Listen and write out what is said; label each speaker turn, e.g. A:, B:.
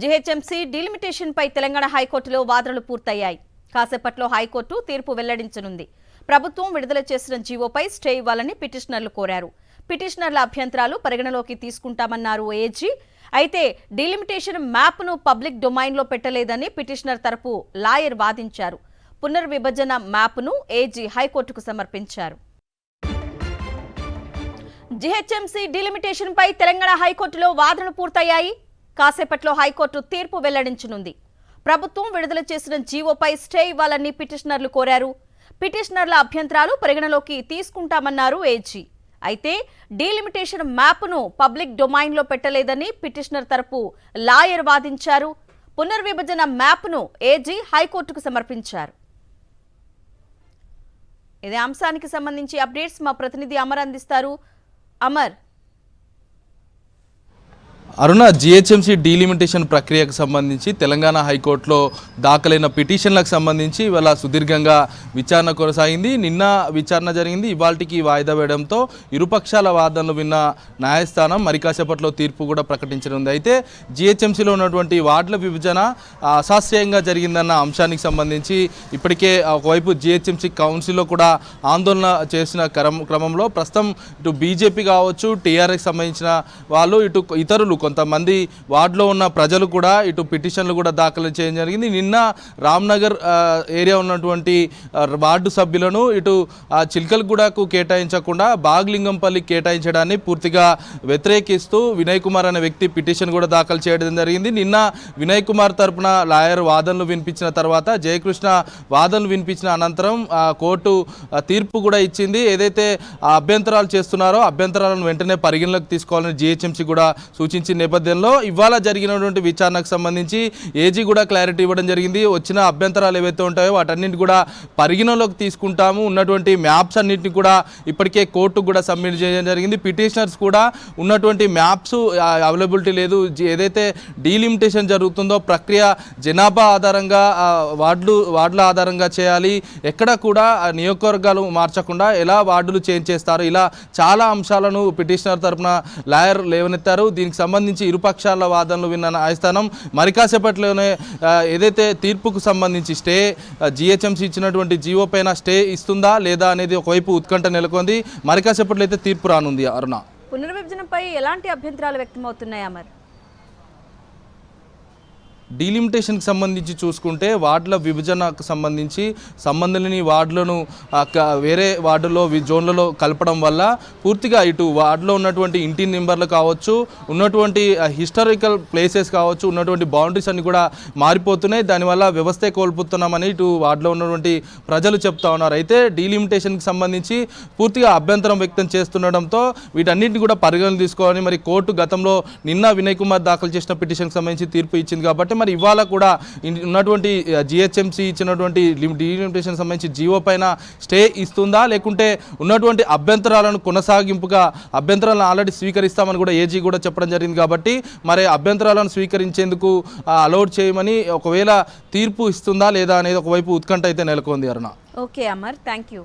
A: GHMC delimitation పై తెలంగాణ హైకోర్టులో వాదనలు పూర్తయ్యాయి. కాసేపట్లో హైకోర్టు తీర్పు వెల్లడించనుంది. ప్రభుత్వం విడుదల చేసిన జీవోపై స్టే ఇవ్వాలని పిటిషనర్లు కోరారు. పిటిషనర్ల అభ్యంతరాలు పరిగణలోకి తీసుకుంటామన్నారు ఏజీ. అయితే డీలిమిటేషన్ మ్యాప్ను పబ్లిక్ డొమైన్లో పెట్టలేదని పిటిషనర్ తరపు లాయర్ వాదించారు. పునర్విభజన మ్యాప్ను ఏజీ హైకోర్టుకు సమర్పించారు. జీహెచ్ఎంసీ డీలిమిటేషన్ పై తెలంగాణ హైకోర్టులో వాదనలు పూర్తయ్యాయి. కాసేపట్లో హైకోర్టు తీర్పు వెల్లడించనుంది. ప్రభుత్వం విడుదల చేసిన జీవోపై స్టే ఇవ్వాలని పిటిషనర్లు కోరారు. పిటిషనర్ల అభ్యంతరాలు పరిగణలోకి తీసుకుంటామన్నారు ఏజీ. అయితే డీలిమిటేషన్ మ్యాప్ను పబ్లిక్ డొమైన్లో పెట్టలేదని పిటిషనర్ తరపు లాయర్ వాదించారు. పునర్విభజన మ్యాప్ను ఏజీ హైకోర్టుకు సమర్పించారు. ఇదే అంశానికి సంబంధించి అప్డేట్స్ మా ప్రతినిధి అమర్ అందిస్తారు. అమర్,
B: అరుణ, జిహెచ్ఎంసీ డీలిమిటేషన్ ప్రక్రియకు సంబంధించి తెలంగాణ హైకోర్టులో దాఖలైన పిటిషన్లకు సంబంధించి ఇవాళ సుదీర్ఘంగా విచారణ కొనసాగింది. నిన్న విచారణ జరిగింది. ఇవాళకి వాయిదా వేయడంతో ఇరుపక్షాల వాదనలు విన్న న్యాయస్థానం మరి కాసేపట్లో తీర్పు కూడా ప్రకటించనుంది. అయితే జిహెచ్ఎంసీలో ఉన్నటువంటి వార్డుల విభజన అశాస్త్రీయంగా జరిగిందన్న అంశానికి సంబంధించి ఇప్పటికే ఒకవైపు జిహెచ్ఎంసీ కౌన్సిల్లో కూడా ఆందోళన చేసిన క్రమంలో ప్రస్తుతం ఇటు బీజేపీ కావచ్చు, టీఆర్ఎస్ సంబంధించిన వాళ్ళు, ఇటు ఇతరులు కొంతమంది వార్డులో ఉన్న ప్రజలు కూడా ఇటు పిటిషన్లు కూడా దాఖలు చేయడం జరిగింది. నిన్న రామ్నగర్ ఏరియా ఉన్నటువంటి వార్డు సభ్యులను ఇటు చిల్కల్గూడకు కేటాయించకుండా బాగ్లింగంపల్లి కేటాయించడాన్ని పూర్తిగా వ్యతిరేకిస్తూ వినయ్ కుమార్ అనే వ్యక్తి పిటిషన్ కూడా దాఖలు చేయడం జరిగింది. నిన్న వినయ్ కుమార్ తరపున లాయర్ వాదనలు వినిపించిన తర్వాత జయకృష్ణ వాదనలు వినిపించిన అనంతరం కోర్టు తీర్పు కూడా ఇచ్చింది. ఏదైతే అభ్యంతరాలు చేస్తున్నారో అభ్యంతరాలను వెంటనే పరిగణలోకి తీసుకోవాలని జిహెచ్ఎంసీ కూడా సూచించిన నేపథ్యంలో ఇవాళ జరిగినటువంటి విచారణకు సంబంధించి ఏజీ కూడా క్లారిటీ ఇవ్వడం జరిగింది. వచ్చిన అభ్యంతరాలు ఏవైతే ఉంటాయో వాటన్నింటిని కూడా పరిగణలోకి తీసుకుంటాము. ఉన్నటువంటి మ్యాప్స్ అన్నింటినీ కూడా ఇప్పటికే కోర్టుకు కూడా సబ్మిట్ చేయడం జరిగింది. పిటిషనర్స్ కూడా ఉన్నటువంటి మ్యాప్స్ అవైలబిలిటీ లేదు, ఏదైతే డీలిమిటేషన్ జరుగుతుందో ప్రక్రియ జనాభా ఆధారంగా వార్డుల ఆధారంగా చేయాలి, ఎక్కడ కూడా నియోజకవర్గాలు మార్చకుండా ఎలా వార్డులు చేంజ్ చేస్తారు, ఇలా చాలా అంశాలను పిటిషనర్ తరపున లాయర్ లేవనెత్తారు. దీనికి సంబంధించి ఇరుపక్షాల వాదనలు విన్న న్యాయస్థానం మరి కాసేపట్లోనే ఏదైతే తీర్పుకు సంబంధించి స్టే జిహెచ్ఎంసీ ఇచ్చినటువంటి జీవో పైన స్టే ఇస్తుందా లేదా అనేది ఒకవైపు ఉత్కంఠ నెలకొంది. మరి కాసేపట్లో అయితే తీర్పు రానుంది. అరుణ,
A: పునర్విభజనపై ఎలాంటి అభ్యంతరాలు వ్యక్తమవుతున్నాయి అమర్?
B: డీలిమిటేషన్కి సంబంధించి చూసుకుంటే వార్డుల విభజనకు సంబంధించి సంబంధం లేని వార్డులను వేరే వార్డులో జోన్లలో కలపడం వల్ల పూర్తిగా ఇటు వార్డులో ఉన్నటువంటి ఇంటి నెంబర్లు కావచ్చు, ఉన్నటువంటి హిస్టారికల్ ప్లేసెస్ కావచ్చు, ఉన్నటువంటి బౌండరీస్ అన్ని కూడా మారిపోతున్నాయి. దానివల్ల వ్యవస్థే కోల్పోతున్నామని ఇటు వార్డులో ఉన్నటువంటి ప్రజలు చెప్తా ఉన్నారు. అయితే డీలిమిటేషన్కి సంబంధించి పూర్తిగా అభ్యంతరం వ్యక్తం చేస్తుండడంతో వీటన్నింటినీ కూడా పరిగణన తీసుకోవాలని మరి కోర్టు గతంలో నిన్న వినయ్ కుమార్ దాఖలు చేసిన పిటిషన్కి సంబంధించి తీర్పు ఇచ్చింది. కాబట్టి మరి ఇవాళ కూడా ఉన్నటువంటి జిహెచ్ఎంసీ ఇచ్చినటువంటి డీలిమిటేషన్ సంబంధించి జీవో పైన స్టే ఇస్తుందా లేకుంటే ఉన్నటువంటి అభ్యంతరాలను కొనసాగింపుగా అభ్యంతరాలను ఆల్రెడీ స్వీకరిస్తామని కూడా ఏజీ కూడా చెప్పడం జరిగింది. కాబట్టి మరి అభ్యంతరాలను స్వీకరించేందుకు అలౌడ్ చేయమని ఒకవేళ తీర్పు ఇస్తుందా లేదా అనేది ఒకవైపు ఉత్కంఠ అయితే నెలకొంది. అరుణ,
A: ఓకే అమర్, థ్యాంక్ యూ.